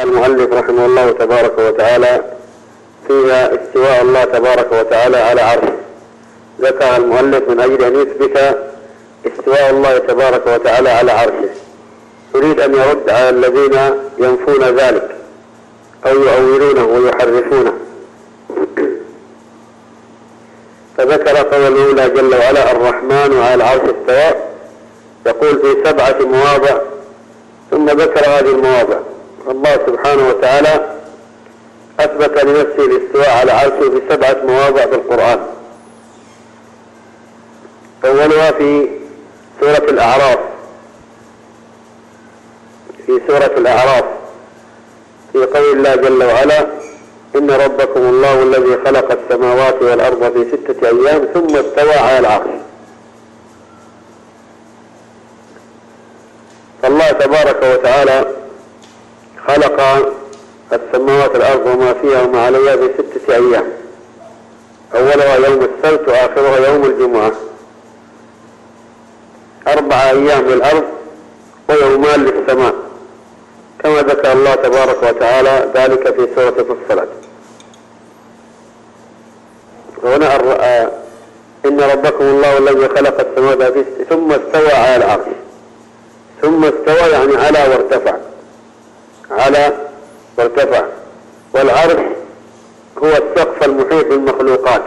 المؤلف رحمه الله تبارك وتعالى فيها استواء الله تبارك وتعالى على عرشه. ذكر المؤلف من أجل أن يثبت استواء الله تبارك وتعالى على عرشه، يريد أن يرد على الذين ينفون ذلك أو يؤولونه ويحرفونه. فذكر قول الأولى جل وعلا الرحمن على العرش استوى، يقول في 7 مواضع، ثم ذكر هذه المواضع. الله سبحانه وتعالى أثبت لنفسه الاستواء على عرشه في 7 مواضع في القرآن. أولها في سورة الأعراف، في قول الله جل وعلا إن ربكم الله الذي خلق السماوات والأرض في 6 أيام ثم استوى على العرش. فالله تبارك وتعالى خلق السماوات والأرض وما فيها وما عليها في 6 أيام، أولها يوم السبت وآخرها يوم الجمعة، 4 أيام للأرض ويومان للسماء، كما ذكر الله تبارك وتعالى ذلك في سورة فصلت. وهنا إن ربكم الله الذي خلق السماوات ثم استوى على العرش. ثم استوى يعني على وارتفع. والعرش هو السقف المحيط بالمخلوقات.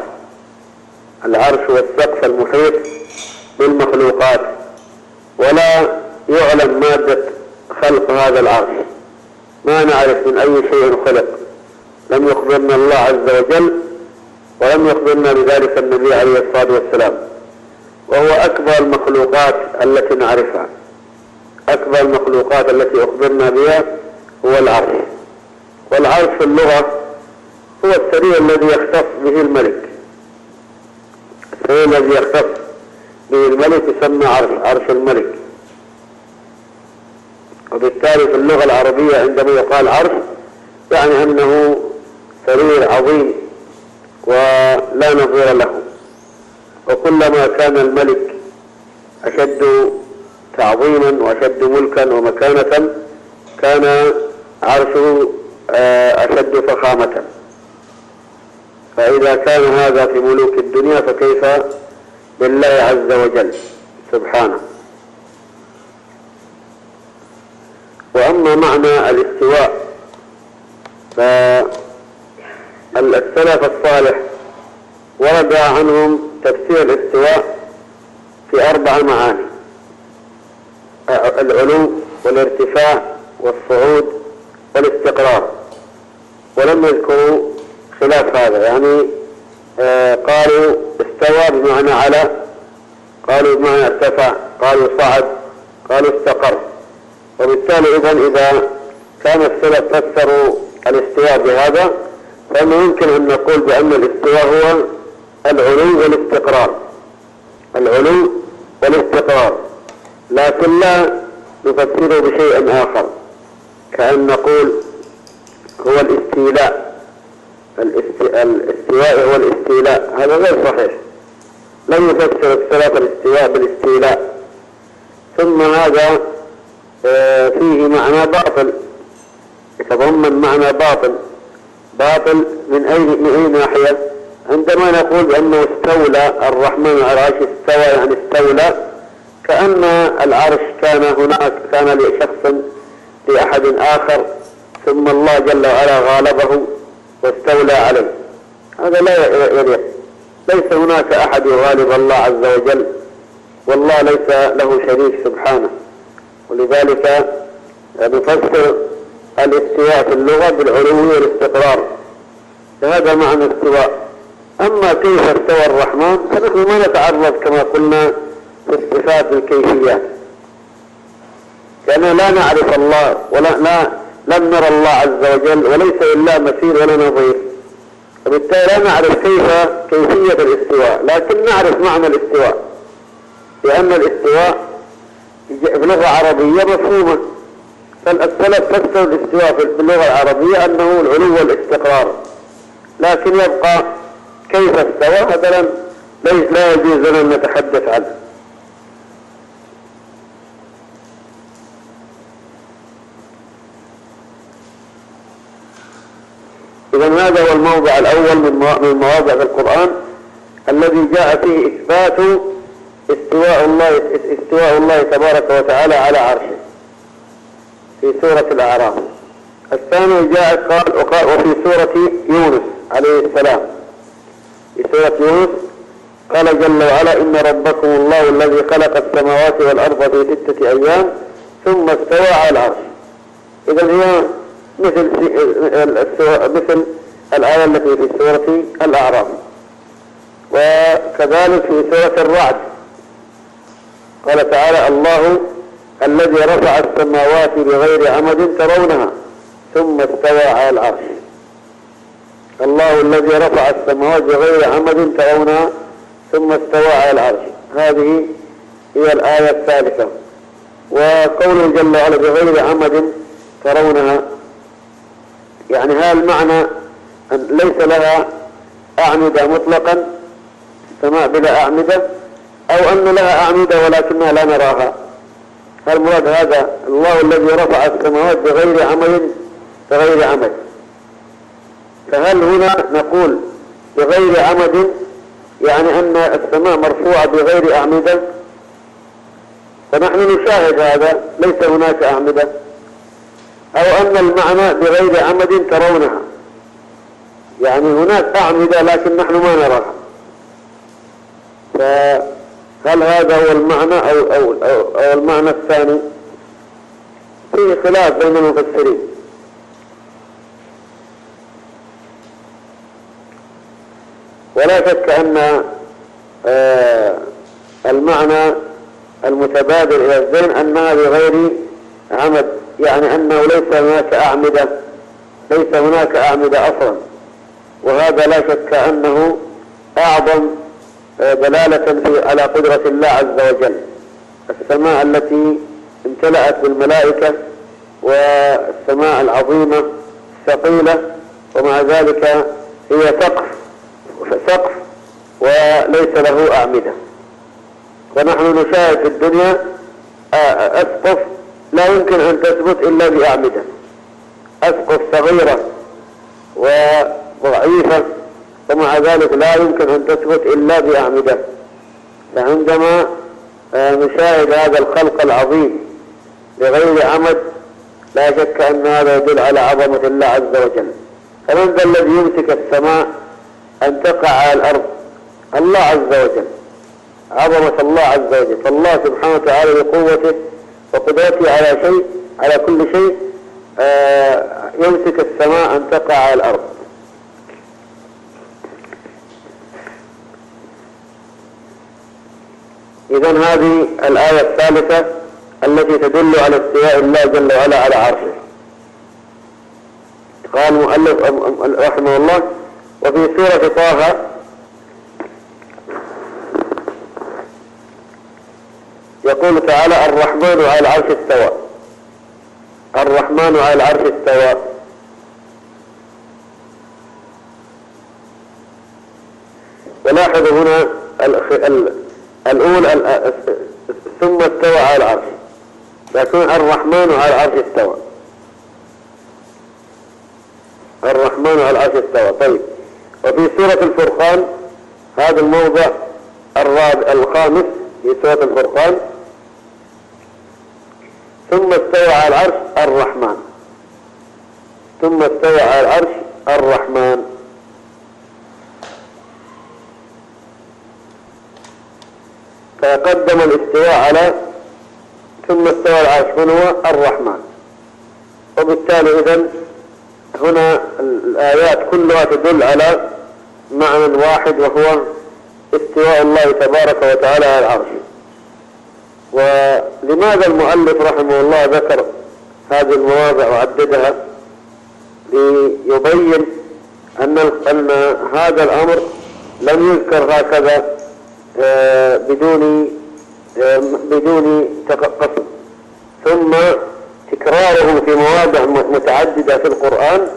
العرش هو السقف المحيط بالمخلوقات، ولا يعلم مادة خلق هذا العرش، ما نعرف من أي شيء خلق، لم يخبرنا الله عز وجل ولم يخبرنا بذلك النبي عليه الصلاة والسلام. وهو أكبر المخلوقات التي نعرفها، أكبر المخلوقات التي أخبرنا بها هو العرش. والعرش في اللغة هو السرير الذي يختص به الملك، السرير الذي يختص به الملك يسمى عرش الملك. وبالتالي في اللغة العربية عندما يقال عرش يعني أنه سرير عظيم ولا نظير له. وكلما كان الملك أشد تعظيما وأشد ملكا ومكانة كان عرشه أشد فخامة. فإذا كان هذا في ملوك الدنيا فكيف بالله عز وجل سبحانه. وأما معنى الاستواء فالسلف الصالح ورد عنهم تفسير الاستواء في 4 معاني: العلو والارتفاع والصعود والاستقرار، ولم يذكروا خلاف هذا. يعني قالوا استوى بمعنى على، قالوا بمعنى ارتفع، قالوا صعد، قالوا استقر. وبالتالي إذا كان السلف فسروا الاستواء بهذا فإنه يمكن أن نقول بأن الاستواء هو العلو والاستقرار، لكن لا نفسره بشيء آخر، كأن نقول هو الاستيلاء. الاستواء هو الاستيلاء، هذا غير صحيح. لم يفسر السلف الاستواء بالاستيلاء. ثم هذا فيه معنى باطل، يتضمن معنى باطل من أي ناحية؟ عندما نقول بأنه استولى الرحمن على العرش، استوى يعني استولى، كأن العرش كان هناك، كان لشخص لأحد آخر ثم الله جل وعلا غالبه واستولى عليه. هذا لا يليق. ليس هناك أحد يغالب الله عز وجل، والله ليس له شريك سبحانه. ولذلك نفسر الاستواء في اللغة بالعلو والاستقرار، هذا معنى الاستواء. أما كيف استوى الرحمن فنحن ما نتعرض كما قلنا في الصفات بالكيفيات، لأننا لا نعرف الله لم نرى الله عز وجل، وليس إلا مثيل ولا نظير. وبالتالي لا نعرف كيفية الاستواء، لكن نعرف معنى الاستواء، لأن الاستواء بلغة عربية مفهومة. فالسلف فسروا الاستواء باللغة العربية أنه العلو والاستقرار، لكن يبقى كيف استوى هذا لا يجوز لنا أن نتحدث عنه. إذن هذا هو الموضع الأول من مواضع في القرآن الذي جاء فيه إثبات استواء الله تبارك وتعالى على عرشه في سورة الأعراف. الثاني جاء قال وفي سورة يونس عليه السلام، في سورة يونس قال جل وعلا: إن ربكم الله الذي خلق السماوات والأرض في 6 أيام ثم استوى على العرش. إذن هي مثل الآية التي في سورة الأعراف. وكذلك في سورة الرعد قال تعالى: الله الذي رفع السماوات بغير عمد ترونها ثم استوى على العرش. الله الذي رفع السماوات بغير عمد ترونها ثم استوى على العرش. هذه هي الآية الثالثة. وقوله جل وعلا بغير عمد ترونها، يعني هذا المعنى أن ليس لها أعمدة مطلقا، السماء بلا أعمدة، أو أن لها أعمدة ولكنها لا نراها. المراد هذا الله الذي رفع السماوات بغير عمد. فهل هنا نقول بغير عمد يعني أن السماء مرفوعة بغير أعمدة؟ فنحن نشاهد هذا، ليس هناك أعمدة. أو أن المعنى بغير عمد ترونها، يعني هناك أعمدة لكن نحن ما نراها. فهل هذا هو المعنى أو المعنى الثاني؟ فيه خلاف بين المفسرين. ولا شك أن المعنى المتبادر إلى الذهن أنها بغير عمد، يعني أنه ليس هناك أعمدة أصلا. وهذا لا شك أنه أعظم دلالة على قدرة الله عز وجل. السماء التي امتلأت بالملائكة والسماء العظيمة الثقيلة، ومع ذلك هي سقف وليس له أعمدة. ونحن نشاهد في الدنيا أسقف لا يمكن أن تثبت إلا بأعمدة، أسقف صغيرة وضعيفة، ومع ذلك لا يمكن أن تثبت إلا بأعمدة. فعندما نشاهد هذا الخلق العظيم بغير عمد، لا شك أن هذا يدل على عظمة الله عز وجل. فمن ذا الذي يمسك السماء أن تقع على الأرض؟ الله عز وجل، عظمة الله عز وجل. فالله سبحانه وتعالى بقوته وقدرته على كل شيء يمسك السماء أن تقع على الأرض. إذن هذه الآية الثالثة التي تدل على استواء الله جل وعلا على عرشه. قال المؤلف رحمه الله: وفي سورة طه يقول تعالى: الرحمن على العرش استوى. الرحمن على العرش استوى. ولاحظوا هنا الأولى ثم استوى على العرش، لكن الرحمن على العرش استوى. الرحمن على العرش استوى. طيب، وفي سورة الفرقان هذا الموضع الخامس في سورة الفرقان: ثم استوى على العرش الرحمن. ثم استوى على العرش الرحمن. فقدم الاستواء على ثم استوى على العرش من هو الرحمن. وبالتالي إذن هنا الآيات كلها تدل على معنى واحد، وهو استواء الله تبارك وتعالى على العرش. ولماذا المؤلف رحمه الله ذكر هذه المواضع وعددها؟ ليبين أن هذا الأمر لم يذكر هكذا بدون قصد، ثم تكراره في مواضع متعددة في القرآن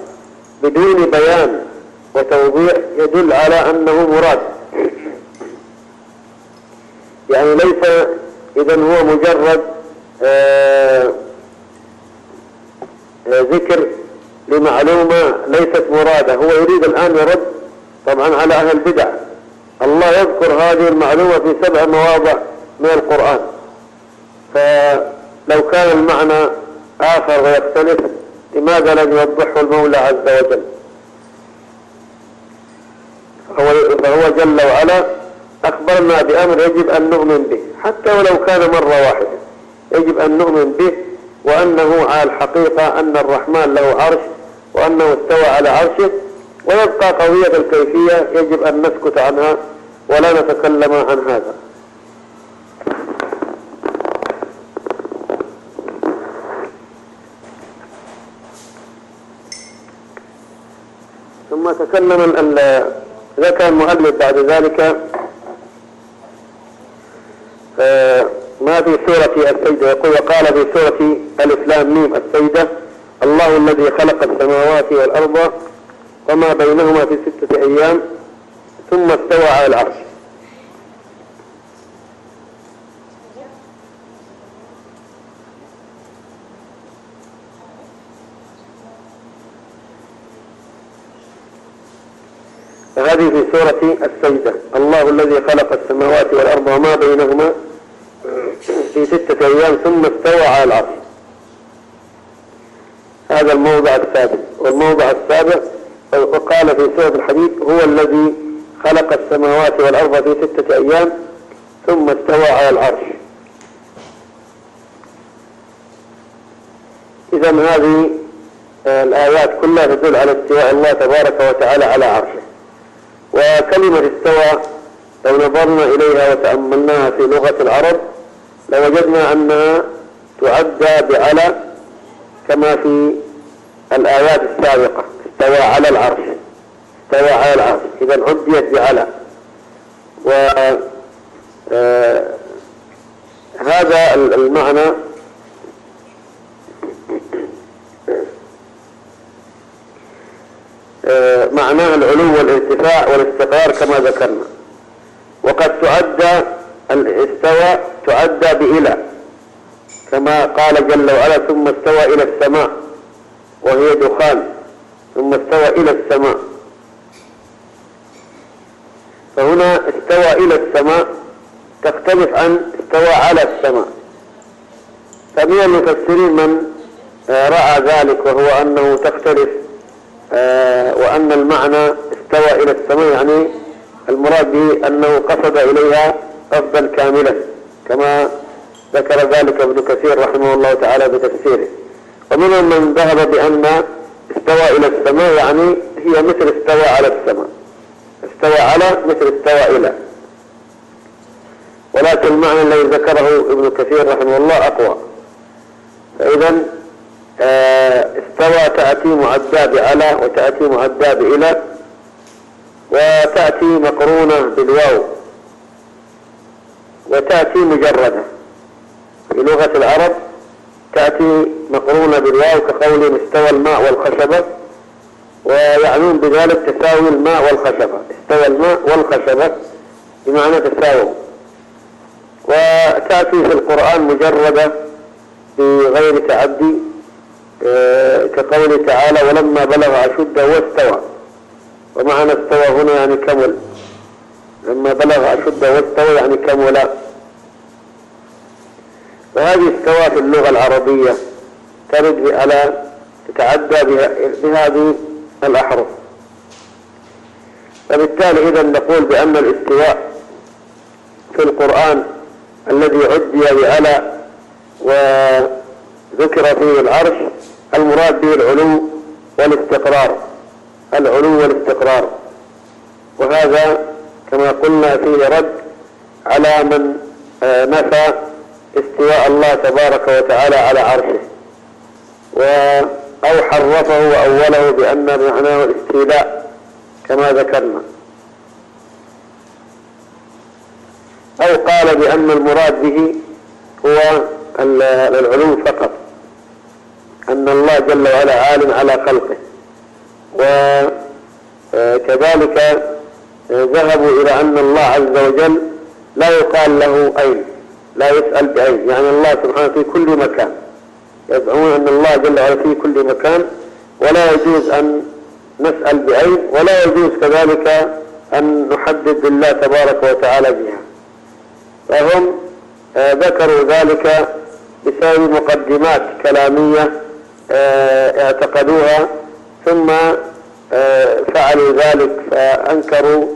بدون بيان وتوضيح يدل على أنه مراد. يعني ليس إذن هو مجرد ذكر لمعلومة ليست مرادة. هو يريد الآن يرد طبعا على أهل البدع. الله يذكر هذه المعلومة في 7 مواضع من القرآن، فلو كان المعنى آخر ويختلف لماذا لم يوضحه المولى عز وجل؟ فهو جل وعلا أخبرنا بأمر يجب أن نؤمن به، حتى ولو كان مرة واحدة يجب أن نؤمن به، وأنه على الحقيقة أن الرحمن له عرش وأنه استوى على عرشه، ويبقى قضية الكيفية يجب أن نسكت عنها ولا نتكلم عن هذا. ثم تكلم ذكر المؤلف بعد ذلك ما في سورة السجدة، يقول وقال في سورة ألف لام ميم السجدة الله الذي خلق السماوات والأرض وما بينهما في 6 أيام ثم استوى على العرش. فهذه في سورة السجدة الله الذي خلق السماوات والأرض وما بينهما في 6 أيام ثم استوى على العرش. هذا الموضع السادس. والموضع السابع وقال في سورة الحديد هو الذي خلق السماوات والأرض في 6 أيام ثم استوى على العرش. إذن هذه الآيات كلها تدل على استواء الله تبارك وتعالى على عرشه. وكلمة استوى لو نظرنا إليها وتأملناها في لغة العرب لوجدنا أنها تعدى بعلى كما في الآيات السابقة استوى على العرش استوى على العرش، إذا عديت بعلى. وهذا المعنى معناه العلو والارتفاع والاستقرار كما ذكرنا. وقد تعدى الاستوى تعدى بإلى كما قال جل وعلا ثم استوى إلى السماء وهي دخان ثم استوى إلى السماء. فهنا استوى إلى السماء تختلف عن استوى على السماء. فمن المفسرين من رأى ذلك وهو أنه تختلف وأن المعنى استوى إلى السماء يعني المراد به أنه قصد إليها قصدا كاملا كما ذكر ذلك ابن كثير رحمه الله تعالى بتفسيره. ومنهم من ذهب بأن استوى إلى السماء يعني هي مثل استوى على السماء، استوى على مثل استوى إلى، ولكن المعنى الذي ذكره ابن كثير رحمه الله أقوى. فإذا استوى تأتي معدى بعلى وتأتي معدى بإلى وتأتي مقرونة بالواو وتأتي مجردة. في لغة العرب تأتي مقرونة بالواو كقولهم استوى الماء والخشبة، ويعنون بذلك تساوي الماء والخشبة، استوى الماء والخشبة بمعنى تساوي. وتأتي في القرآن مجردة بغير تعدي كقوله تعالى ولما بلغ أشده واستوى، ومعنى استوى هنا يعني كمل، لما بلغ أشده واستوى يعني كمل. فهذه استوى في اللغة العربية ترد على تتعدى بهذه الأحرف. فبالتالي إذا نقول بأن الاستواء في القرآن الذي عدي بعلى وذكر فيه العرش المراد به العلو والاستقرار، العلو والاستقرار. وهذا كما قلنا فيه رد على من نفى استواء الله تبارك وتعالى على عرشه أو حرفه وأوله بأن معناه الاستيلاء كما ذكرنا، أو قال بأن المراد به هو العلو فقط، أن الله جل وعلا عال على خلقه. وكذلك ذهبوا إلى أن الله عز وجل لا يقال له أين، لا يسأل بأين، يعني الله سبحانه في كل مكان، يزعمون أن الله جل وعلا في كل مكان ولا يجوز أن نسأل بعين، ولا يجوز كذلك أن نحدد بالله تبارك وتعالى بها. فهم ذكروا ذلك بسبب مقدمات كلامية اعتقدوها، ثم فعلوا ذلك فأنكروا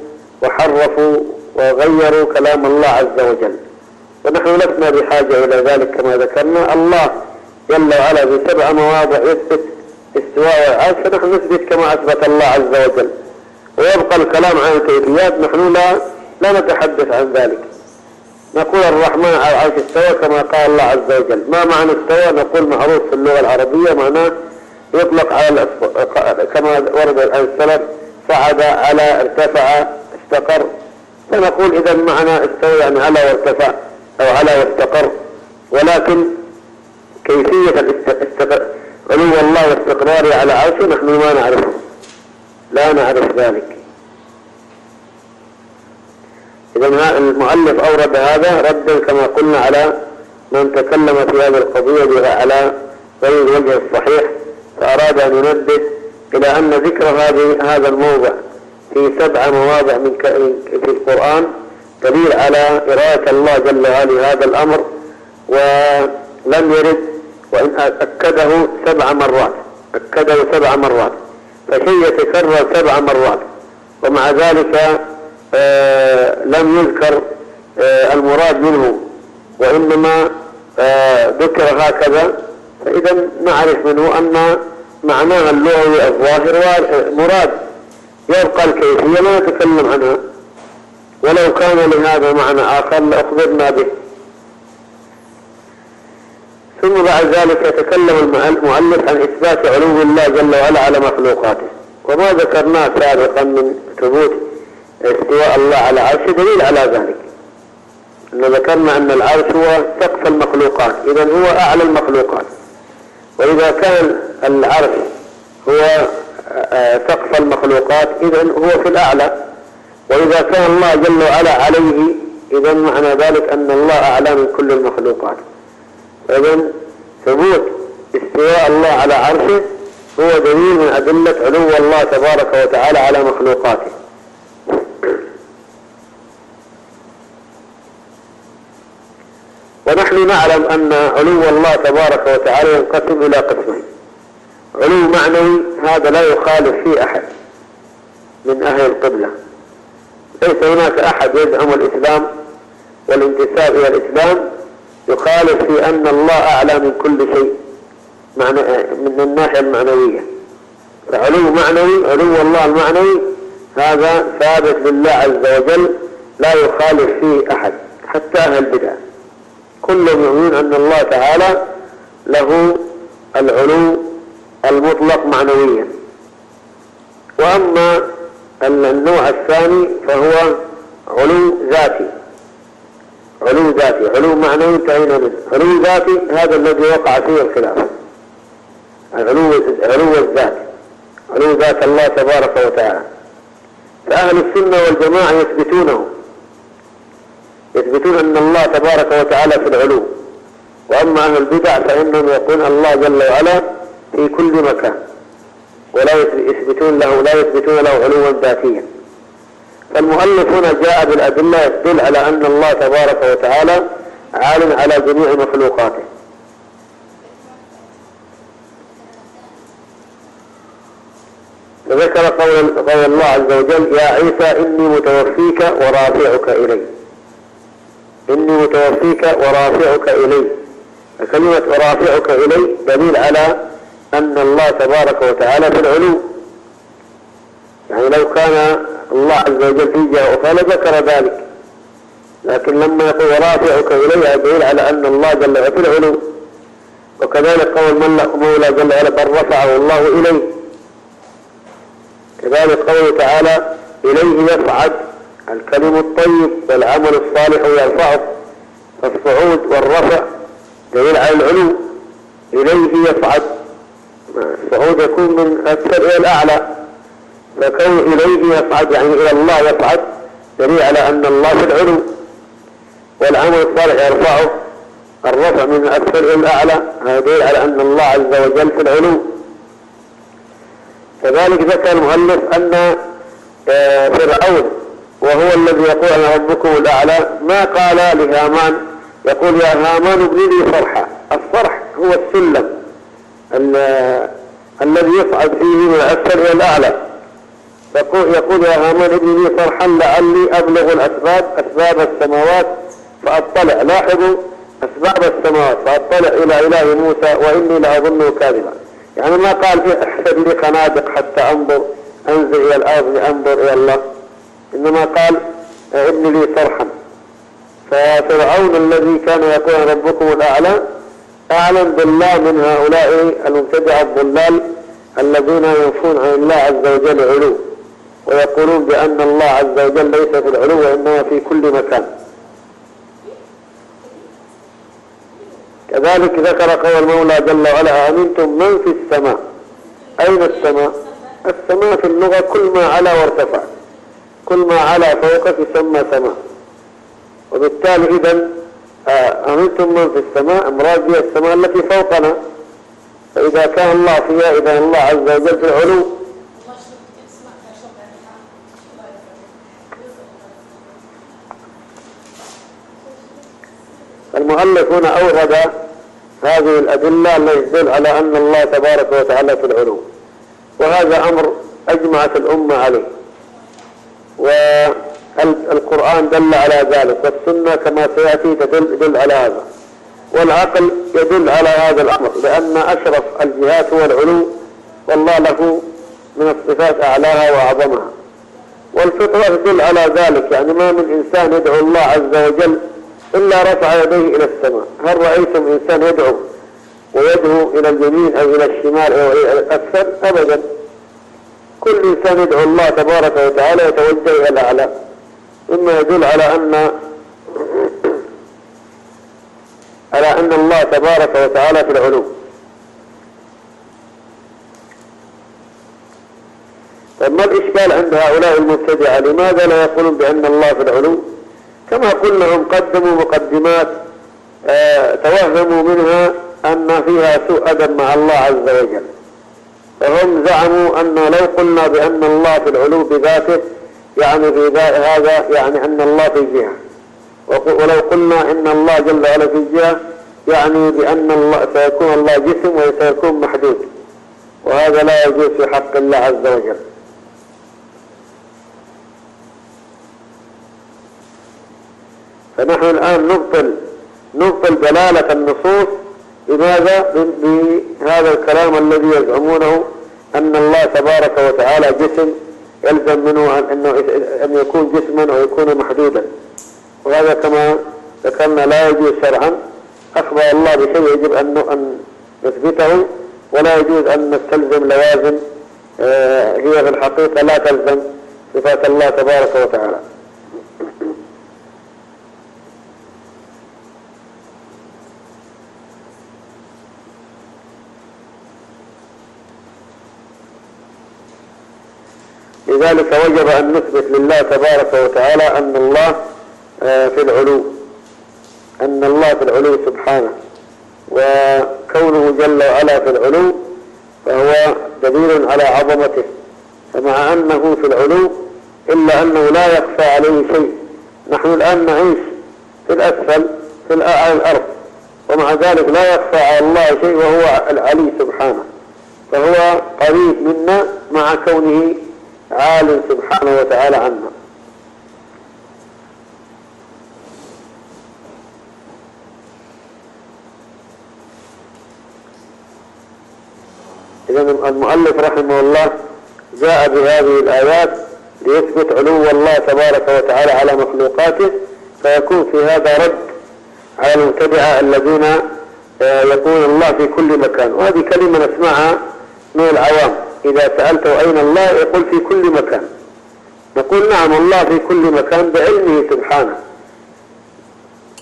وحرفوا وغيروا كلام الله عز وجل. ونحن لسنا بحاجة إلى ذلك كما ذكرنا. الله جل وعلا ب7 مواضع يثبت استواء والعرش، فنحن نثبت كما أثبت الله عز وجل، ويبقى الكلام عن الكيفيات. نحن لا نتحدث عن ذلك. نقول الرحمن على العرش استوى كما قال الله عز وجل. ما معنى استوى؟ نقول معروف في اللغة العربية، معناه يطلق على كما ورد عن السلف: صعد، على، ارتفع، استقر. فنقول إذا معنى استوى يعني على وارتفع أو على واستقر، ولكن كيفية علو الله واستقراره على عرشه نحن ما نعرفه، لا نعرف ذلك. إذا المؤلف أورد هذا ردا كما قلنا على من تكلم في هذه القضية على غير الوجه الصحيح، فأراد أن ينبه إلى أن ذكر هذا الموضع في 7 مواضع في القرآن دليل على إرادة الله جل وعلا هذا الأمر، ولم يرد، وإن أكده 7 مرات، أكده 7 مرات، فشيء يتكرر 7 مرات ومع ذلك لم يذكر المراد منه، وإنما ذكر هكذا. فإذا نعرف منه أن معناه اللغوي الظاهر مراد، يبقى الكيفية لا نتكلم عنها، ولو كان لهذا معنى آخر لأخبرنا به. ثم بعد ذلك يتكلم المؤلف عن إثبات علو الله جل وعلا على مخلوقاته، وما ذكرناه سابقا من ثبوت استواء الله على عرشه دليل على ذلك. ذكرنا أن العرش هو سقف المخلوقات، إذن هو أعلى المخلوقات، وإذا كان العرش هو سقف المخلوقات إذن هو في الأعلى، وإذا كان الله جل وعلا عليه إذن معنى ذلك أن الله أعلى من كل المخلوقات. إذن ثبوت استواء الله على عرشه هو دليل من أدلة علو الله تبارك وتعالى على مخلوقاته. ونحن نعلم أن علو الله تبارك وتعالى ينقسم إلى قسمين: علو معنوي، هذا لا يخالف فيه أحد من أهل القبلة، ليس هناك أحد يزعم الإسلام والانتساب إلى الإسلام يخالف في أن الله أعلى من كل شيء من الناحية المعنوية. فعلو معنوي، علو الله المعنوي، هذا ثابت لله عز وجل لا يخالف فيه أحد حتى أهل البدع، كلهم يؤمنون أن الله تعالى له العلو المطلق معنويا. وأما النوع الثاني فهو علو ذاتي، علو ذاتي، علو معنوي انتهينا منه. علو ذاتي هذا الذي وقع فيه الخلاف، علو الذات، علو ذات الله تبارك وتعالى. فأهل السنة والجماعة يثبتون أن الله تبارك وتعالى في العلو، وأما أهل البدع فإنهم يقولون الله جل وعلا في كل مكان، ولا يثبتون له علوا ذاتيا. فالمؤلف هنا جاء بالأدلة يدل على أن الله تبارك وتعالى عال على جميع مخلوقاته. فذكر قول الله عز وجل: يا عيسى إني متوفيك ورافعك إلي، إني متوفيك ورافعك إلي. فكلمة ورافعك إلي دليل على أن الله تبارك وتعالى في العلو، يعني لو كان الله عز وجل في جهة أخرى لذكر ذلك، لكن لما يقول ورافعك إلي دليل على أن الله جل وعلا في العلو. وكذلك قول مولى جل وعلا: بل رفعه الله إليه. كذلك قوله تعالى: إليه يصعد الكلم الطيب والعمل الصالح يرفعه. فالصعود والرفع دليل على العلو، إليه يصعد، الصعود يكون من أكثر إلى الأعلى، فكون إليه يصعد يعني إلى الله يصعد دليل على أن الله في العلو. والعمل الصالح يرفعه، الرفع من أكثر إلى الأعلى، هذا دليل على أن الله عز وجل في العلو. كذلك ذكر المؤلف أن فرعون وهو الذي يقول أنا ربكم الأعلى ما قال لهامان يقول يا هامان ابن لي صرحا. الصرح هو السلم الذي يصعد فيه من الأسفل إلى الأعلى. يقول يا هامان ابن لي صرحا لعلي أبلغ أسباب السماوات فأطلع. لاحظوا أسباب السماوات فأطلع إلى إله موسى وإني لأظنه كاذبا. يعني ما قال احسب لي خنادق حتى أنزل إلى الأرض أنظر إلى الله، إنما قال ابن لي صرحا. ففرعون الذي كان يقول ربكم الأعلى أعلم بالله من هؤلاء المبتدعة الضلال الذين ينفون عن الله عز وجل علو ويقولون بأن الله عز وجل ليس في العلو وإنما في كل مكان. كذلك ذكر قول المولى جل وعلا أمنتم من في السماء. أين السماء؟ السماء في اللغة كل ما علا وارتفع، كل ما علا فوقك يسمى سماء. وبالتالي إذن أمنتم من في السماء مراد بها السماء التي فوقنا، فإذا كان الله فيها إذا الله عز وجل في العلو. المؤلف هنا أورد هذه الأدلة التي تدل على أن الله تبارك وتعالى في العلو، وهذا أمر أجمعت الأمة عليه، والقرآن دل على ذلك، والسنة كما سيأتي تدل على هذا، والعقل يدل على هذا الأمر، لأن أشرف الجهات هو العلو، والله له من الصفات أعلاها وأعظمها، والفطرة تدل على ذلك. يعني ما من إنسان يدعو الله عز وجل إلا رفع يديه إلى السماء. هل رأيتم إنسان يدعو ويدعو إلى اليمين أو إلى الشمال أو إلى الأسفل؟ أبدا. كل إنسان يدعو الله تبارك وتعالى يتوجه إلى الأعلى، مما يدل على أن الله تبارك وتعالى في العلو. فما الإشكال عند هؤلاء المبتدعة؟ لماذا لا يقولون بأن الله في العلو؟ كما قلنا هم قدموا مقدمات توهموا منها أن فيها سوء أدب مع الله عز وجل. فهم زعموا أن لو قلنا بأن الله في العلو بذاته يعني في هذا يعني أن الله في جهة، ولو قلنا إن الله جل وعلا في جهة يعني بأن الله سيكون الله جسم وسيكون محدود، وهذا لا يجوز في حق الله عز وجل. فنحن الآن نبطل دلالة النصوص. لماذا؟ بهذا الكلام الذي يزعمونه أن الله تبارك وتعالى جسم يلزم منه أن يكون جسما أو يكون محدودا، وهذا كما ذكرنا لا يجوز شرعا. أخبر الله بشيء يجب أن نثبته، ولا يجوز أن نستلزم لوازم هي في الحقيقة لا تلزم صفات الله تبارك وتعالى. لذلك وجب أن نثبت لله تبارك وتعالى أن الله في العلو، أن الله في العلو سبحانه، وكونه جل وعلا في العلو فهو دليل على عظمته. فمع أنه في العلو إلا أنه لا يخفى عليه شيء. نحن الآن نعيش في الأسفل في الأرض، ومع ذلك لا يخفى على الله شيء، وهو العلي سبحانه، فهو قريب منا مع كونه عالٍ سبحانه وتعالى عنا. إذن المؤلف رحمه الله جاء بهذه الآيات ليثبت علو الله تبارك وتعالى على مخلوقاته، فيكون في هذا رد على المبتدعة الذين يقولون الله في كل مكان. وهذه كلمة نسمعها من العوام، إذا سألته أين الله يقول في كل مكان. نقول نعم الله في كل مكان بعلمه سبحانه،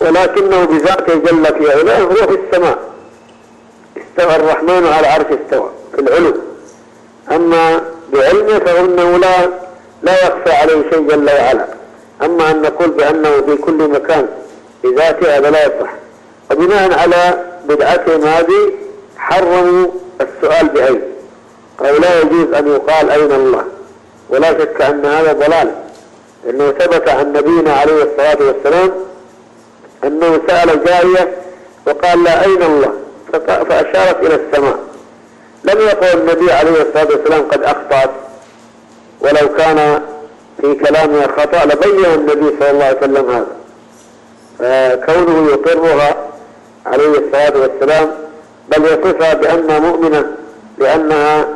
ولكنه بذاته جل في علاه هو في السماء. استوى الرحمن على العرش استوى في العلو، أما بعلمه فإنه لا يخفى عليه شيء جل وعلا. أما أن نقول بأنه في كل مكان بذاته هذا لا يصح. وبناء على بدعتهم هذه حرموا السؤال بأين، أو لا يجوز أن يقال أين الله، ولا شك أن هذا ضلال، إنه ثبت عن نبينا عليه الصلاة والسلام أنه سأل جارية وقال لا أين الله، فأشارت إلى السماء. لم يقل النبي عليه الصلاة والسلام قد أخطأت، ولو كان في كلامها خطأ لبين النبي صلى الله عليه وسلم هذا. كونه يقرها عليه الصلاة والسلام بل يصفها بأنها مؤمنة لأنها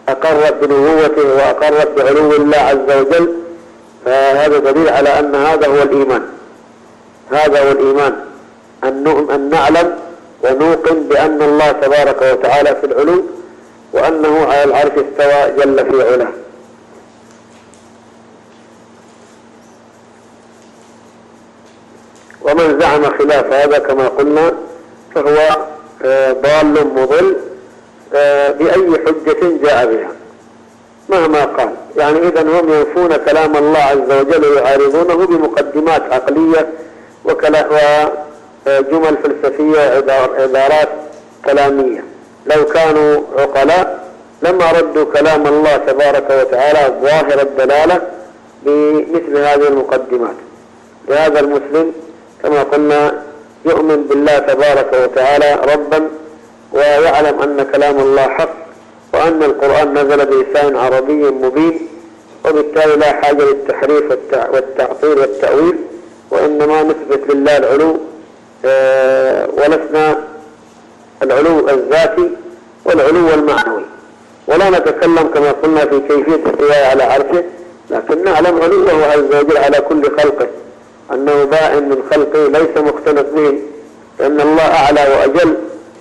أقرت بنبوته وأقرت بعلو الله عز وجل، فهذا دليل على أن هذا هو الإيمان. هذا هو الإيمان، أن نعلم ونوقن بأن الله تبارك وتعالى في العلو، وأنه على العرش استوى جل في علاه. ومن زعم خلاف هذا كما قلنا فهو ضال مضل بأي حجة جاء بها مهما قال. يعني إذن هم ينفون كلام الله عز وجل ويعارضونه بمقدمات عقلية وجمل فلسفية، عبارات كلامية. لو كانوا عقلاء لما ردوا كلام الله تبارك وتعالى ظاهر الدلالة بمثل هذه المقدمات. لهذا المسلم كما قلنا يؤمن بالله تبارك وتعالى ربا، ويعلم أن كلام الله حق، وأن القرآن نزل بلسان عربي مبين، وبالتالي لا حاجة للتحريف والتعطيل والتأويل، وإنما نثبت لله العلو، ولسنا العلو الذاتي والعلو المعنوي، ولا نتكلم كما قلنا في كيفية استواء على عرشه، لكن نعلم علوه عز وجل على كل خلقه، أنه بائن من خلقه ليس مختلط به، لأن الله أعلى وأجل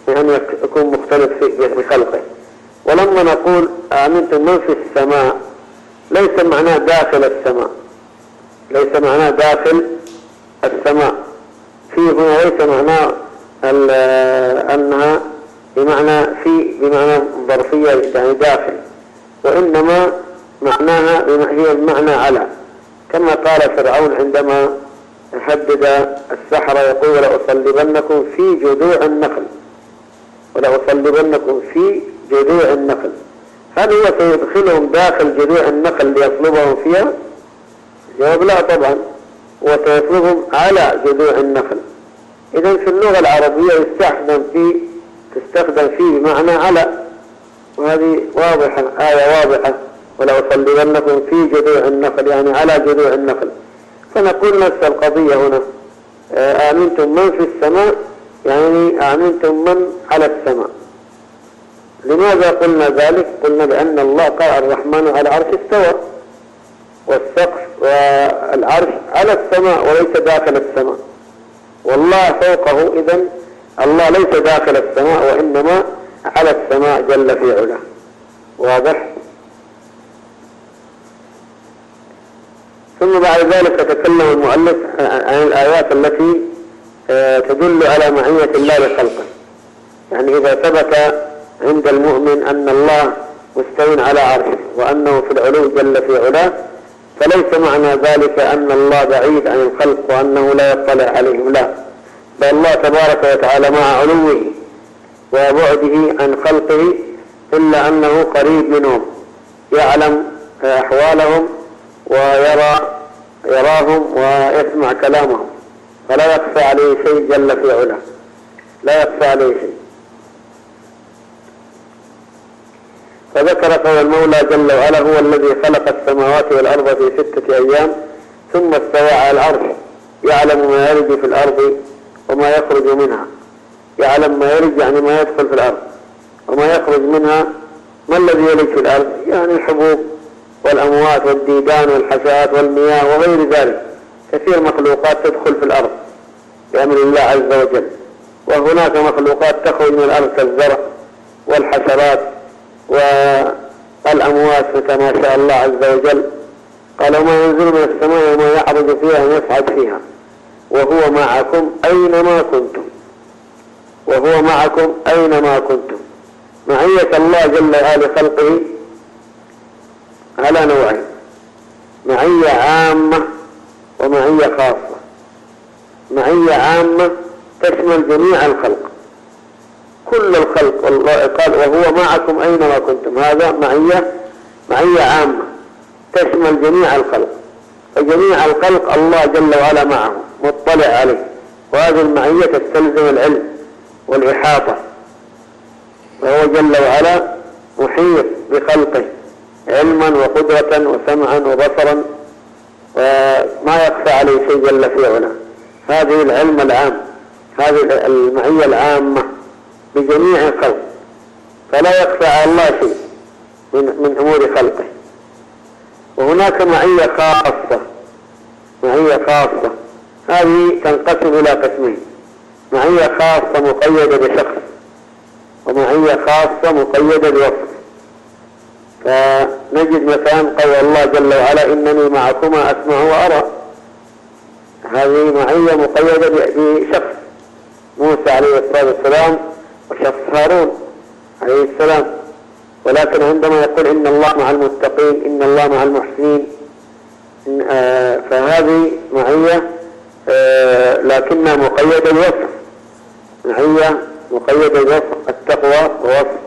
من أن يكون مختلط في خلقه. ولما نقول آمنتم من في السماء ليس معناه داخل السماء، ليس معناه داخل السماء، في هنا ليس معناه أنها بمعنى بمعنى ظرفية يعني داخل، وإنما معناها هي المعنى على، كما قال فرعون عندما هدد السحرة يقول لأصلبنكم في جذوع النخل، ولأصلبنكم في جذوع النخل. هل هو سيدخلهم داخل جذوع النخل ليصلبهم فيها؟ جواب لا طبعا، وسيصلبهم على جذوع النخل. إذن في اللغة العربية تستخدم فيه بمعنى على، وهذه واضحة، آية واضحة، ولأصلبنكم في جذوع النخل يعني على جذوع النخل. فنقول نفس القضية هنا، آمنتم من في السماء يعني آمنتم من على السماء. لماذا قلنا ذلك؟ قلنا بأن الله قال الرحمن على العرش استوى، والسقف والعرش على السماء وليس داخل السماء، والله فوقه. إذن الله ليس داخل السماء وإنما على السماء جل في علاه. واضح؟ ثم بعد ذلك تكلم المؤلف عن الآيات التي تدل على معية الله لخلقه. يعني إذا ثبت عند المؤمن أن الله مستوٍ على عرشه وأنه في العلو جل في علاه، فليس معنى ذلك أن الله بعيد عن الخلق وأنه لا يطلع عليهم، لا، بل الله تبارك وتعالى مع علوه وبعده عن خلقه إلا أنه قريب منهم، يعلم أحوالهم ويراهم ويسمع كلامهم، فلا يخفى عليه شيء جل في علاه، لا يخفى عليه شيء. فذكر قول المولى جل وعلا هو الذي خلق السماوات والأرض في 6 أيام ثم استوى على العرش يعلم ما يلج في الأرض وما يخرج منها. يعلم ما يلج يعني ما يدخل في الأرض، وما يخرج منها. ما الذي يلج في الأرض؟ يعني الحبوب والأموات والديدان والحشرات والمياه وغير ذلك، كثير مخلوقات تدخل في الأرض بأمر الله عز وجل، وهناك مخلوقات تخرج من الأرض كالزرع والحشرات والأموات متى ما شاء الله عز وجل. قال وما ينزل من السماء وما يعرج فيها ويصعد فيها وهو معكم أينما كنتم، وهو معكم أينما كنتم. معية الله جل وعلا خلقه على نوعين: معية عامة ومعية خاصة. معية عامة تشمل جميع الخلق، كل الخلق. والله قال وهو معكم أينما كنتم، هذا معية عامة تشمل جميع الخلق، فجميع الخلق الله جل وعلا معه مطلع عليه، وهذه المعية تستلزم العلم والإحاطة، وهو جل وعلا محيط بخلقه علما وقدرة وسمعا وبصرا، وما يخفى عليه شيء جل في علاه. هذه العلم العام، هذه المعية العامة بجميع الخلق، فلا يخفى على الله شيء من أمور خلقه. وهناك معية خاصة، معية خاصة هذه تنقسم إلى قسمين: معية خاصة مقيدة بشخص، ومعية خاصة مقيدة بوصف. فنجد مثلا قول الله جل وعلا إنني معكما أسمع وأرى، هذه معية مقيدة بشخص موسى عليه الصلاة والسلام وشخص هارون عليه السلام. ولكن عندما يقول إن الله مع المتقين، إن الله مع المحسنين، فهذه معية لكنها مقيدة بوصف، معية مقيدة بوصف التقوى ووصف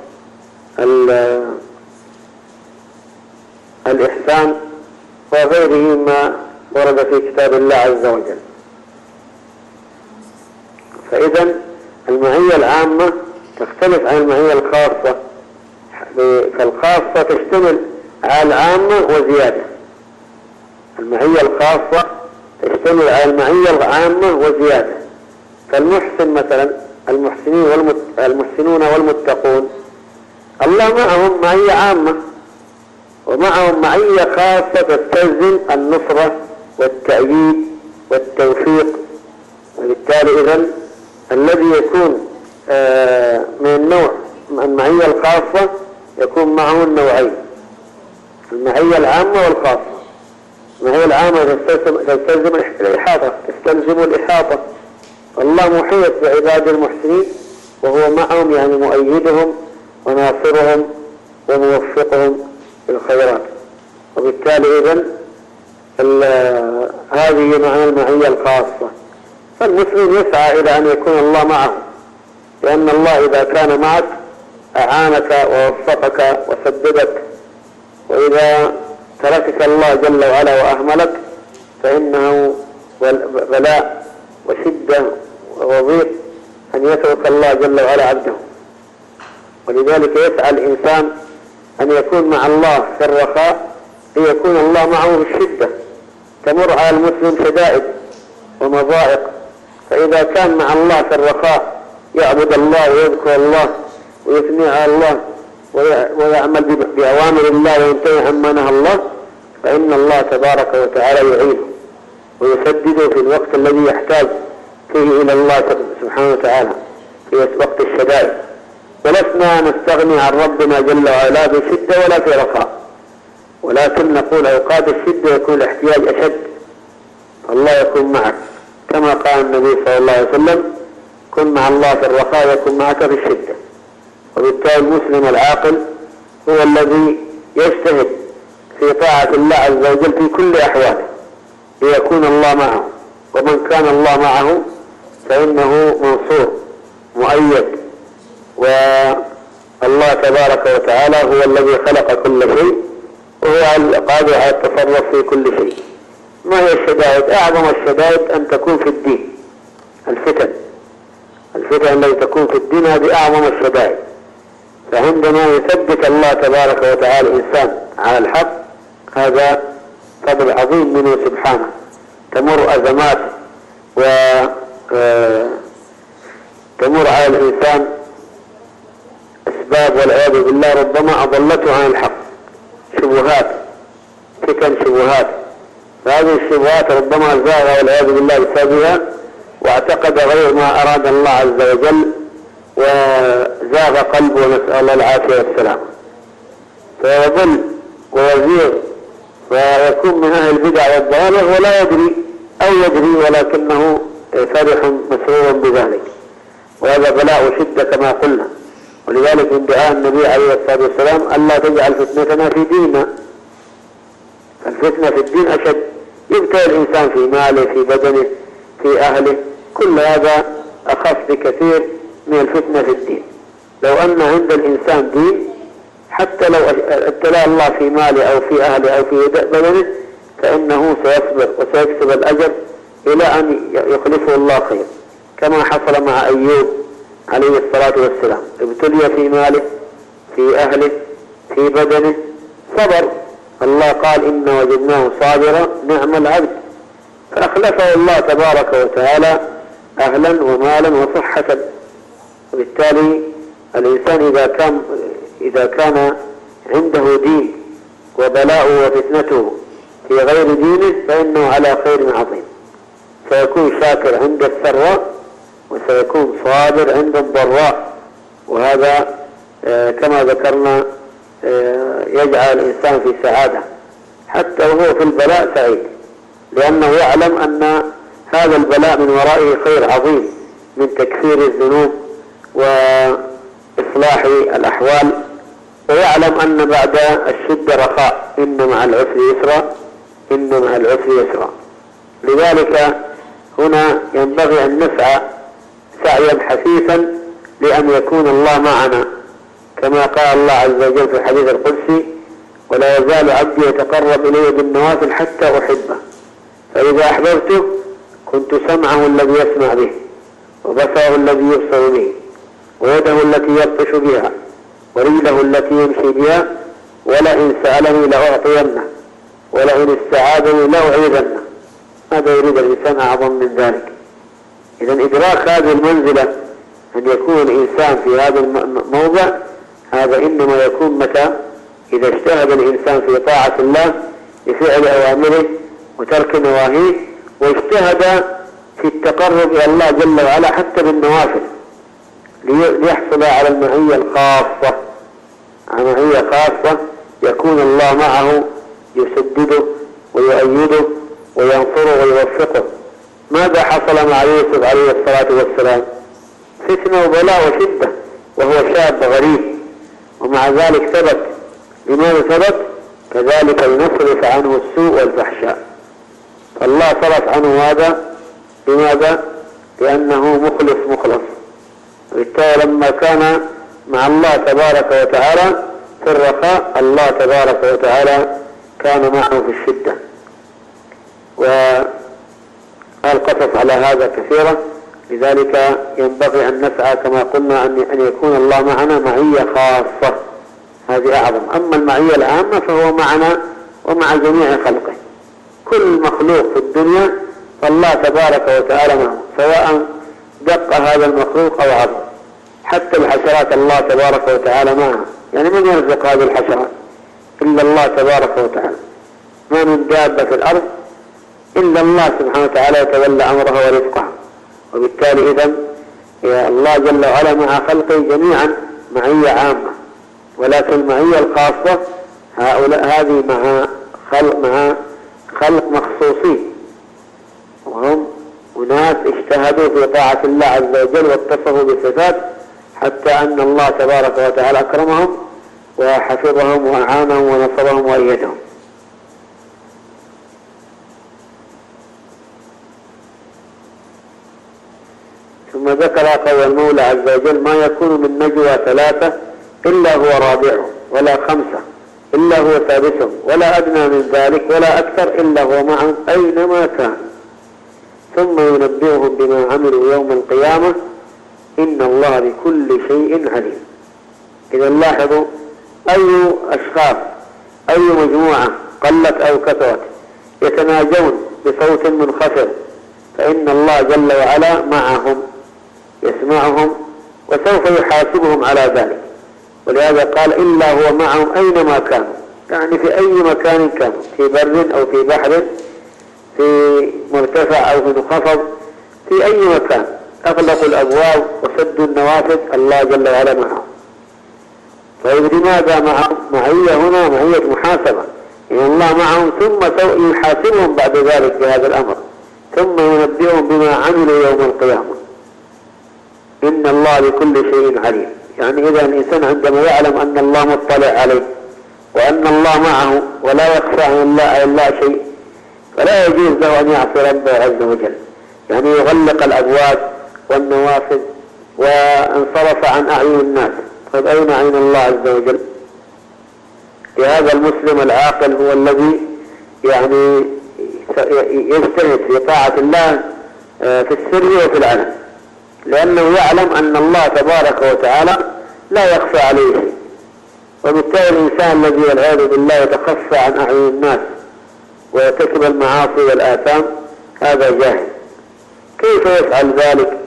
الإحسان وغيره مما ورد في كتاب الله عز وجل. فإذا المعية العامة تختلف عن المعية الخاصة، فالخاصة تشتمل على العامة وزيادة. المعية الخاصة تشتمل على المعية العامة وزيادة. فالمحسن مثلا، المحسنون والمتقون الله معهم معية عامة، ومعهم معية خاصة تستلزم النصرة والتأييد والتوفيق. وبالتالي إذن الذي يكون من النوع المعية الخاصة يكون معه النوعين: المعية العامة والخاصة. المعية العامة تستلزم الإحاطة، والله محيط بعباد المحسنين وهو معهم، يعني مؤيدهم وناصرهم وموفقهم للخيرات. وبالتالي إذن هذه معنى المعية الخاصة. فالمسلم يسعى إلى أن يكون الله معه، لأن الله إذا كان معك أعانك ووفقك وسددك، وإذا تركك الله جل وعلا وأهملك فإنه بلاء وشدة وضيق أن يترك الله جل وعلا عبده. ولذلك يسعى الإنسان أن يكون مع الله في الرخاء ليكون الله معه في الشدة. تمر على المسلم شدائد ومضائق، فإذا كان مع الله في الرخاء يعبد الله ويذكر الله ويثني على الله ويعمل بأوامر الله وينتهي عما نهى الله، فإن الله تبارك وتعالى يعينه ويسدده في الوقت الذي يحتاج فيه إلى الله سبحانه وتعالى في وقت الشدائد. ولسنا نستغني عن ربنا جل وعلا بشدة ولا في رخاء، ولكن نقول أوقات الشدة يكون الاحتياج أشد، الله يكون معك كما قال النبي صلى الله عليه وسلم: كن مع الله في الرخاء يكون معك في الشدة. وبالتالي المسلم العاقل هو الذي يجتهد في طاعة الله عز وجل في كل أحواله ليكون الله معه، ومن كان الله معه فإنه منصور مؤيد. والله تبارك وتعالى هو الذي خلق كل شيء، وهو القادر على التصرف في كل شيء. ما هي الشدائد؟ أعظم الشدائد أن تكون في الدين، الفتن التي تكون في الدين هذه أعظم الشدائد. فعندما يثبت الله تبارك وتعالى الإنسان على الحق هذا فضل عظيم منه سبحانه. تمر أزمات تمر على الإنسان أسباب والعياذ بالله ربما أضلته عن الحق، شبهات، فتن شبهات، فهذه الشبهات ربما زاغ والعياذ بالله بسببها واعتقد غير ما أراد الله عز وجل وزاغ قلبه، ونسأل الله العافية والسلام، فيضل ويزيغ ويكون من أهل البدع والضلال ولا يدري أو يدري ولكنه فرح مسرور بذلك، وهذا بلاء وشدة كما قلنا. ولذلك من دعاء النبي عليه الصلاة والسلام: ألا تجعل فتنتنا في ديننا. الفتنة في الدين أشد، يبتلى الإنسان في ماله، في بدنه، في أهله، كل هذا أخف بكثير من الفتنة في الدين. لو أن عند الإنسان دين حتى لو ابتلاه الله في ماله أو في أهله أو في بدنه فإنه سيصبر وسيكسب الأجر إلى أن يخلفه الله خير، كما حصل مع أيوب عليه الصلاة والسلام، ابتلي في ماله في أهله في بدنه صبر، الله قال إن وجدناه صابرا نعم العبد، فأخلفه الله تبارك وتعالى أهلا ومالا وصحة. وبالتالي الإنسان إذا كان عنده دين وبلاؤه وفتنته في غير دينه فإنه على خير عظيم، سيكون شاكر عند السراء وسيكون صابر عند الضراء، وهذا كما ذكرنا يجعل الإنسان في سعادة حتى وهو في البلاء سعيد، لأنه يعلم أن هذا البلاء من ورائه خير عظيم من تكفير الذنوب وإصلاح الأحوال، ويعلم أن بعد الشدة رخاء، إن مع العسر يسرا إن مع العسر يسرا. لذلك هنا ينبغي أن نسعى سعيا حثيثا لأن يكون الله معنا، كما قال الله عز وجل في الحديث القدسي: ولا يزال عبدي يتقرب إلي بالنوافل حتى أحبه، فإذا أحببته كنت سمعه الذي يسمع به وبصره الذي يبصر به ويده التي يبطش بها ورجله التي يمشي بها، ولئن سألني لأعطينه ولئن استعاذني لأعيذنه. هذا يريد الإنسان أعظم من ذلك. إذن إدراك هذه المنزلة أن يكون الإنسان في هذا الموضع، هذا إنما يكون متى؟ إذا اجتهد الإنسان في طاعة الله بفعل أوامره وترك نواهيه، واجتهد في التقرب إلى الله جل وعلا حتى بالنوافل ليحصل على المعية الخاصة، على معية خاصة يكون الله معه يسدده ويؤيده وينصره ويوفقه. ماذا حصل مع يوسف عليه الصلاة والسلام؟ فتنة وبلاء وشدة وهو شاب غريب، ومع ذلك ثبت. لماذا ثبت؟ كذلك لنصرف عنه السوء والفحشاء، فالله صرف عنه هذا. لماذا؟ لأنه مخلص. وبالتالي لما كان مع الله تبارك وتعالى في الرخاء، الله تبارك وتعالى كان معه في الشدة. والقصص على هذا كثيرة، لذلك ينبغي أن نسعى كما قلنا أن يكون الله معنا معية خاصة، هذه أعظم. أما المعية العامة فهو معنا ومع جميع خلقه، كل مخلوق في الدنيا فالله تبارك وتعالى معه، سواء دق هذا المخلوق أو عظم. حتى الحشرات الله تبارك وتعالى معها، يعني من يرزق هذه الحشرات إلا الله تبارك وتعالى، ما من دابة في الأرض إلا الله سبحانه وتعالى يتولى أمرها ورزقها. وبالتالي إذن الله جل وعلا مع خلقه جميعا معية عامة، ولكن المعية الخاصة هذه مع خلق مخصوصين، وهم أناس اجتهدوا في طاعة الله عز وجل واتصفوا بصفات، حتى أن الله تبارك وتعالى أكرمهم وحفظهم وأعانهم ونصرهم وأيدهم. ثم ذكر قول المولى عز وجل: ما يكون من نجوى ثلاثة إلا هو رابعهم، ولا خمسة إلا هو سادسهم، ولا أدنى من ذلك ولا أكثر إلا هو معهم أينما كان، ثم ينبئهم بما عملوا يوم القيامة إن الله بكل شيء عليم. إذا لاحظوا أي أشخاص أي مجموعة قلت أو كثرت يتناجون بصوت منخفض، فإن الله جل وعلا معهم يسمعهم وسوف يحاسبهم على ذلك. ولهذا قال: إلا هو معهم أينما كانوا، يعني في أي مكان كانوا، في بر أو في بحر، في مرتفع أو في منخفض، في أي مكان، أغلقوا الأبواب وسدوا النوافذ، الله جل وعلا معهم. طيب لماذا معهم؟ معية هنا معية محاسبة، يعني الله معهم ثم يحاسبهم بعد ذلك بهذا الأمر، ثم ينبئهم بما عملوا يوم القيامة إن الله بكل شيء عليم. يعني إذا الإنسان عندما يعلم أن الله مطلع عليه وأن الله معه ولا يخفى عن الله شيء، فلا يجوز له أن يعصي ربه عز وجل، يعني يغلق الأبواب والنوافذ وانصرف عن أعين الناس طيب أين عين الله عز وجل؟ لهذا المسلم العاقل هو الذي يعني يجتهد في طاعة الله في السر وفي العلن، لأنه يعلم أن الله تبارك وتعالى لا يخفى عليه شيء. وبالتالي الإنسان الذي والعياذ بالله يتخفى عن أعين الناس ويرتكب المعاصي والآثام هذا جاهل. كيف يفعل ذلك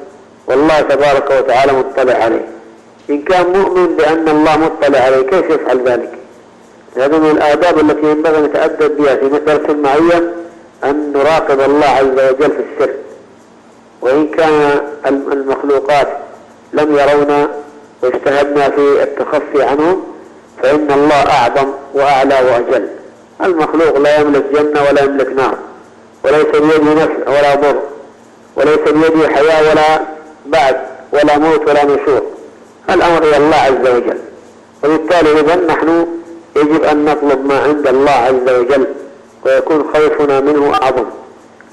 والله تبارك وتعالى مطلع عليه؟ إن كان مؤمن بأن الله مطلع عليه كيف يفعل ذلك؟ هذه من الآداب التي ينبغي أن نتأدب بها في مسألة المعية، أن نراقب الله عز وجل في السر. وإن كان المخلوقات لم يرونا واجتهدنا في التخفي عنهم فإن الله أعظم وأعلى وأجل. المخلوق لا يملك جنة ولا يملك نار، وليس بيده نفع ولا ضر، وليس بيده حياة ولا بعد ولا موت ولا نشور. الأمر إلى الله عز وجل. وبالتالي إذن نحن يجب أن نطلب ما عند الله عز وجل، ويكون خوفنا منه أعظم،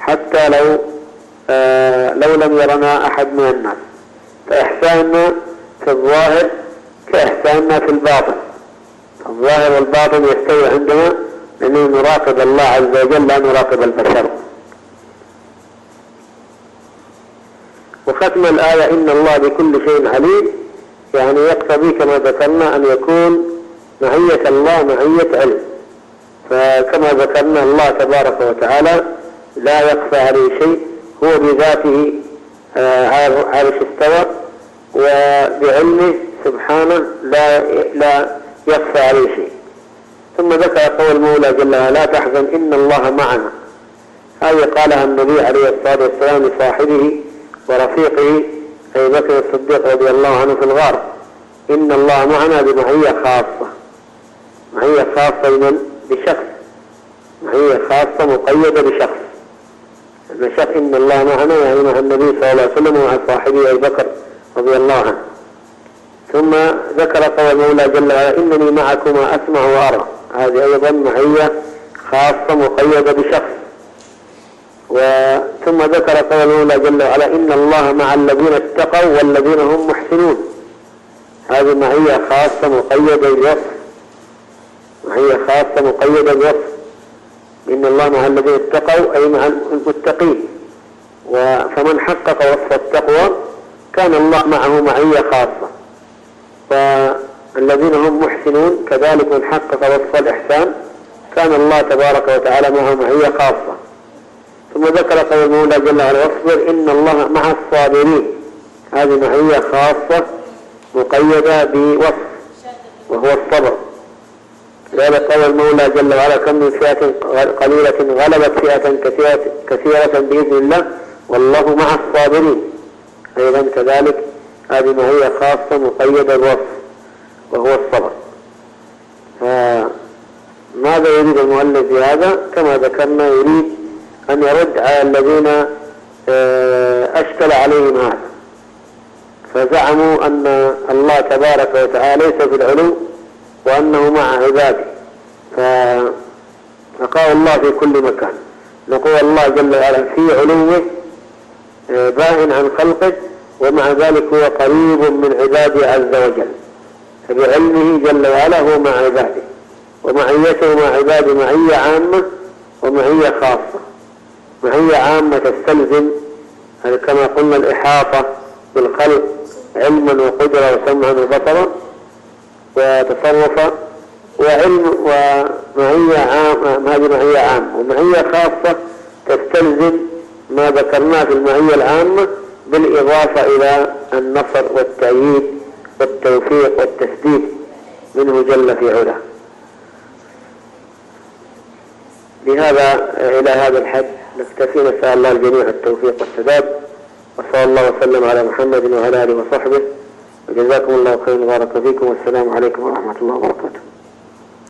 حتى لو لم يرنا أحد من الناس. فإحساننا في الظاهر كإحساننا في الباطن. الظاهر والباطن يستوي عندنا لأننا نراقب الله عز وجل لا نراقب البشر. وختم الآية إن الله بكل شيء عليم، يعني يقتضي كما ذكرنا أن يكون معية الله معية علم. فكما ذكرنا الله تبارك وتعالى لا يخفى عليه شيء، هو بذاته عرش استوى، وبعلمه سبحانه لا يخفى عليه شيء. ثم ذكر قول المولى جل وعلا لا تحزن إن الله معنا. هذه قالها النبي عليه الصلاة والسلام لصاحبه ورفيقه أبي بكر الصديق رضي الله عنه في الغار. إن الله معنا بمعية خاصة، معية خاصة لمن؟ بشخص، معية خاصة مقيدة بشخص. الشخص إن الله معنا يعني مع النبي صلى الله عليه وسلم ومع صاحبه أبي بكر رضي الله عنه. ثم ذكر قول المولى جل وعلا إنني معكما أسمع وأرى. هذه أيضا معية خاصة مقيدة بشخص. ثم ذكر قول المولى جل وعلا إن الله مع الذين اتقوا والذين هم محسنون. هذه معية خاصة مقيدة بوصف، معية خاصة مقيدة بوصف. إن الله مع الذين اتقوا أي مع المتقين. فمن حقق وصف التقوى كان الله معه معية خاصة. فالذين هم محسنون كذلك من حقق وصف الإحسان كان الله تبارك وتعالى معه معية خاصة. ثم ذكر قول المولى جل وعلا واصبر إن الله مع الصابرين. هذه معية خاصة مقيدة بوصف وهو الصبر. لذلك قال المولى جل وعلا كم من فئة قليلة غلبت فئة كثيرة بإذن الله والله مع الصابرين. أيضا كذلك هذه معية خاصة مقيدة بوصف وهو الصبر. ماذا يريد المؤلف بهذا؟ كما ذكرنا يريد أن يرد على الذين أشكل عليهم هذا، فزعموا أن الله تبارك وتعالى ليس في العلو وأنه مع عباده. فقال الله في كل مكان. نقول الله جل وعلا في علوه باين عن خلقه، ومع ذلك هو قريب من عباده عز وجل. فبعلمه جل وعلا هو مع عباده، ومعيته مع عباده معية عامة ومعية خاصة. معية عامة تستلزم كما قلنا الإحاطة بالخلق علما وقدرة وسمعا وبصرا وتصرفا وعلم، ومعية عامة هذه معية عامة. ومعية خاصة تستلزم ما ذكرناه في المعية العامة بالإضافة إلى النصر والتأييد والتوفيق والتسديد منه جل في علاه. بهذا إلى هذا الحد نكتفي، نسأل الله الجميع التوفيق والسداد، وصلى الله وسلم على محمد وعلى آله وصحبه، وجزاكم الله خيرا وبارك فيكم، والسلام عليكم ورحمة الله وبركاته.